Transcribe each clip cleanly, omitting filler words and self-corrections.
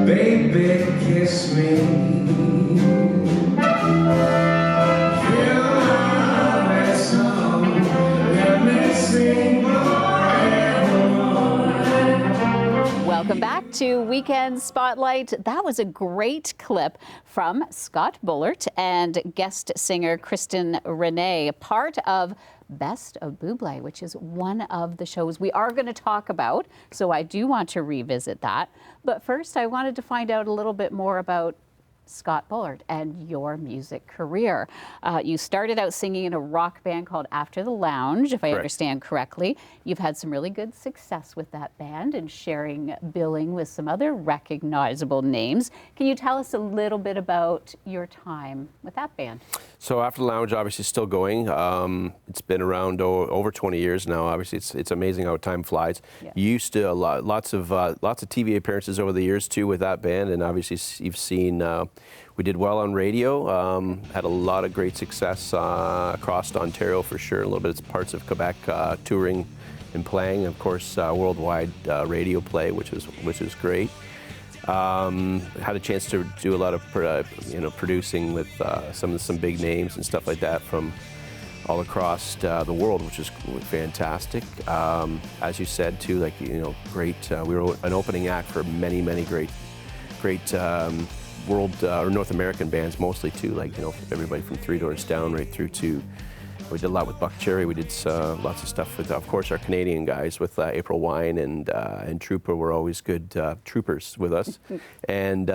Baby, kiss me. Feel my love song. Let me sing forevermore. Welcome back to Weekend Spotlight. That was a great clip from Scott Bollert and guest singer Kristen Renee, part of Best of Buble, which is one of the shows we are going to talk about. So I do want to revisit that. But first, I wanted to find out a little bit more about Scott Bollert and your music career. You started out singing in a rock band called After the Lounge, if I understand correctly. You've had some really good success with that band and sharing billing with some other recognizable names. Can you tell us a little bit about your time with that band? So After the Lounge, obviously, still going. It's been around over 20 years now. Obviously, it's amazing how time flies. Yeah. You used to lots of TV appearances over the years too with that band, and obviously you've seen. We did well on radio. Had a lot of great success across Ontario for sure. A little bit of parts of Quebec, touring and playing. Of course, worldwide radio play, which was great. Had a chance to do a lot of producing with some big names and stuff like that from all across the world, which is fantastic. As you said too, like great. We were an opening act for many great world or North American bands, mostly too. Like everybody from Three Doors Down right through to. We did a lot with Buck Cherry. We did lots of stuff with, of course, our Canadian guys with April Wine and Trooper were always good troopers with us. And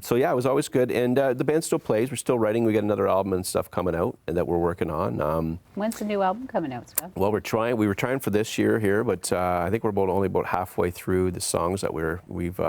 so yeah, it was always good. And the band still plays. We're still writing. We got another album and stuff coming out and that we're working on. When's the new album coming out, Scott? Well, we were trying for this year here, but I think we're only about halfway through the songs that we've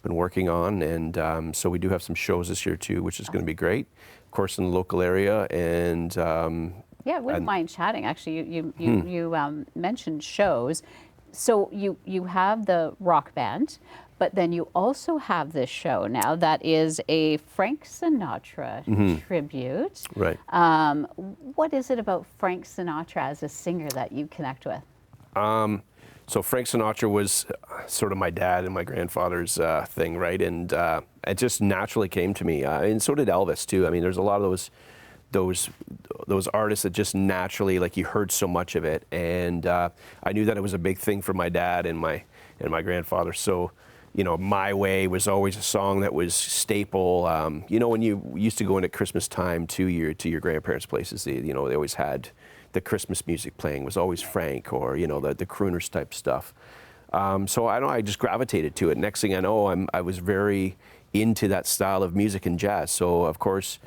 been working on. And so we do have some shows this year too, which is going to be great. Of course, in the local area and. Yeah, I wouldn't mind chatting. Actually, you mentioned shows. So you have the rock band, but then you also have this show now that is a Frank Sinatra tribute. Right. What is it about Frank Sinatra as a singer that you connect with? So Frank Sinatra was sort of my dad and my grandfather's thing, right? And it just naturally came to me. And so did Elvis too. I mean, there's a lot of those artists that just naturally, like, you heard so much of it, and I knew that it was a big thing for my dad and my grandfather. So, My Way was always a song that was staple. When you used to go into Christmas time to your grandparents' places, they always had the Christmas music playing. It was always Frank or the crooners type stuff. So I just gravitated to it. Next thing I know, I was very into that style of music and jazz. So of course.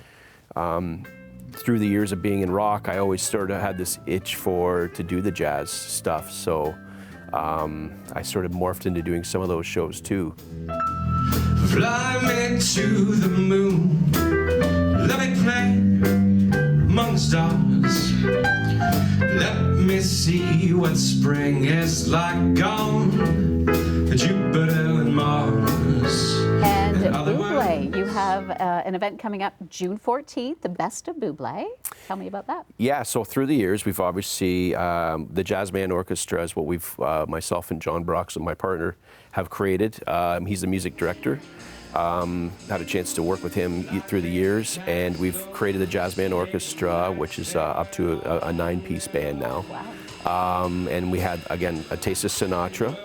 Through the years of being in rock, I always sort of had this itch to do the jazz stuff. So I sort of morphed into doing some of those shows too. Fly me to the moon, let me play among the stars. Let me see what spring is like on Jupiter and Mars. And Buble, you have an event coming up June 14th, the Best of Buble. Tell me about that. Yeah, so through the years, we've obviously, the Jazz Band Orchestra is what myself and John Brox, my partner, have created. He's the music director. Had a chance to work with him through the years, and we've created the Jazz Band Orchestra, which is up to a 9-piece band now. Wow. And we had, again, a taste of Sinatra.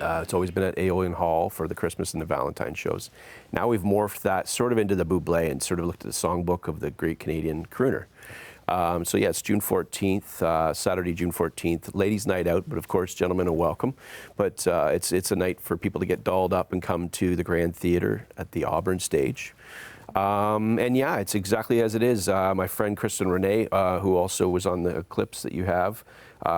It's always been at Aeolian Hall for the Christmas and the Valentine shows. Now we've morphed that sort of into the Buble and sort of looked at the songbook of the great Canadian crooner. So yeah, it's June 14th, Saturday, June 14th, ladies' night out, but of course, gentlemen are welcome. But it's a night for people to get dolled up and come to the Grand Theatre at the Auburn stage. And yeah, it's exactly as it is. My friend Kristen Renee, who also was on the clips that you have,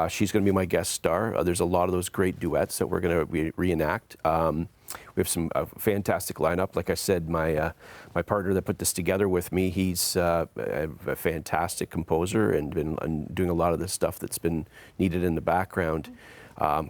she's going to be my guest star. There's a lot of those great duets that we're going to reenact. We have some fantastic lineup. Like I said, my partner that put this together with me, he's a fantastic composer and been doing a lot of the stuff that's been needed in the background.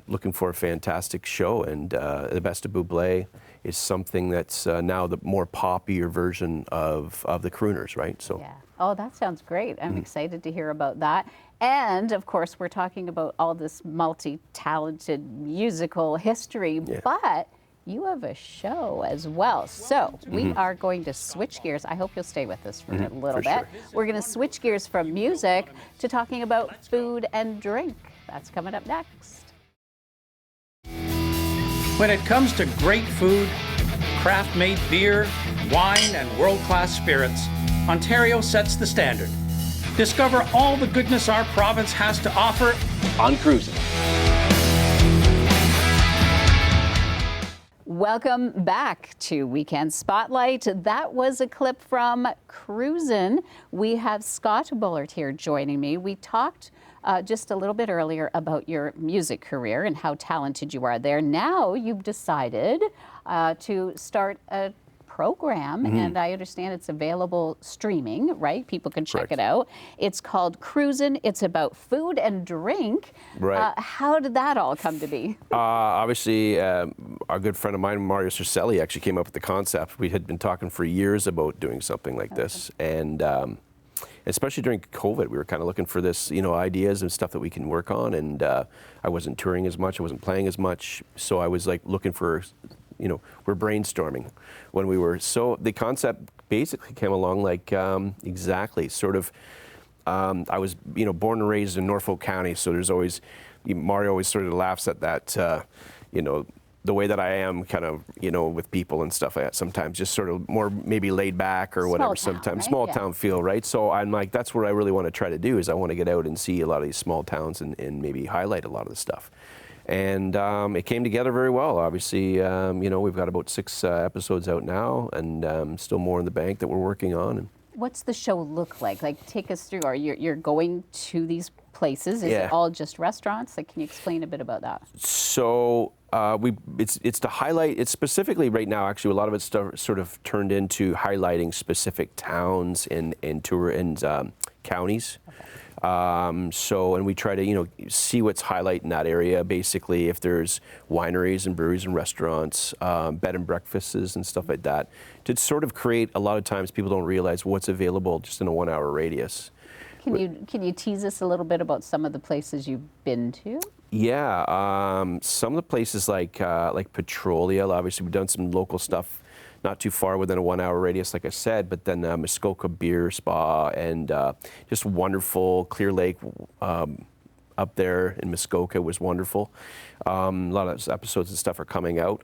looking for a fantastic show, and the Best of Buble is something that's now the more poppier version of the crooners, right? So. Yeah. Oh, that sounds great. I'm excited to hear about that. And of course, we're talking about all this multi-talented musical history, but you have a show as well. So we are going to switch gears. I hope you'll stay with us for a little bit. Sure. We're going to switch gears from music to talking about food and drink. That's coming up next. When it comes to great food, craft-made beer, wine, and world-class spirits, Ontario sets the standard. Discover all the goodness our province has to offer on Cruisin'. Welcome back to Weekend Spotlight. That was a clip from Cruisin'. We have Scott Bollert here joining me. We talked just a little bit earlier about your music career and how talented you are there. Now you've decided to start a program, and I understand it's available streaming, right? People can check it out. It's called Cruisin'. It's about food and drink. Right. How did that all come to be? Obviously, a good friend of mine, Mario Cercelli, actually came up with the concept. We had been talking for years about doing something like this, and especially during COVID, we were kind of looking for this, ideas and stuff that we can work on. And I wasn't touring as much, I wasn't playing as much, so I was like looking for, we're brainstorming when we were. So the concept basically came along like exactly sort of. I was, born and raised in Norfolk County, so there's always Mario always sort of laughs at that, the way that I am kind of, with people and stuff like that sometimes, just sort of more maybe laid back or whatever sometimes. Right? Small town feel, right? So I'm like, that's what I really want to try to do is I want to get out and see a lot of these small towns and maybe highlight a lot of the stuff. And it came together very well. Obviously, we've got about 6 episodes out now and still more in the bank that we're working on. And What's the show look like? Like, take us through. Or you're going to these places? Is it all just restaurants? Like, can you explain a bit about that? So it's to highlight. It's specifically right now. Actually, a lot of it's sort of turned into highlighting specific towns and counties. Okay. And we try to see what's highlight in that area. Basically, if there's wineries and breweries and restaurants, bed and breakfasts and stuff like that, to sort of create. A lot of times, people don't realize what's available just in a 1-hour radius. Can you tease us a little bit about some of the places you've been to? Yeah, some of the places like Petrolia. Obviously, we've done some local stuff, not too far within a 1-hour radius, like I said. But then Muskoka Beer Spa and just wonderful. Clear Lake up there in Muskoka was wonderful. A lot of episodes and stuff are coming out.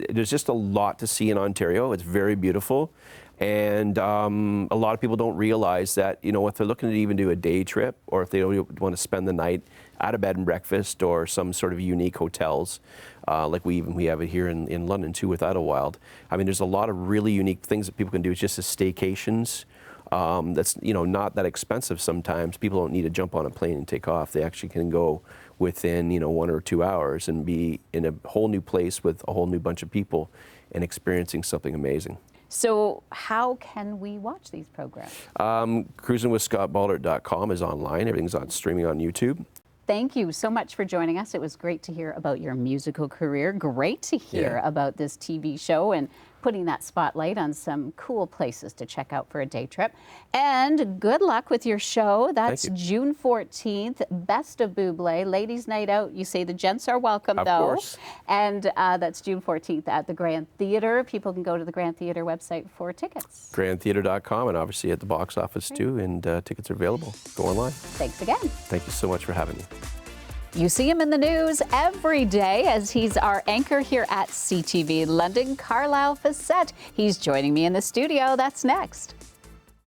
There's just a lot to see in Ontario. It's very beautiful. And a lot of people don't realize that, if they're looking to even do a day trip or if they don't want to spend the night at a bed and breakfast or some sort of unique hotels, like we have it here in London too with Idlewild. I mean, there's a lot of really unique things that people can do. It's just as staycations. That's, not that expensive sometimes. People don't need to jump on a plane and take off. They actually can go within, 1 or 2 hours and be in a whole new place with a whole new bunch of people and experiencing something amazing. So how can we watch these programs? CruisinWithScottBollert.com is online. Everything's on streaming on YouTube. Thank you so much for joining us. It was great to hear about your musical career. Great to hear about this TV show and putting that spotlight on some cool places to check out for a day trip. And good luck with your show. That's June 14th, Best of Buble, Ladies Night Out. You say the gents are welcome, though. Of course. And that's June 14th at the Grand Theatre. People can go to the Grand Theatre website for tickets. GrandTheatre.com and obviously at the box office too, and tickets are available. Go online. Thanks again. Thank you so much for having me. You see him in the news every day as he's our anchor here at CTV London, Carlisle Facette. He's joining me in the studio. That's next.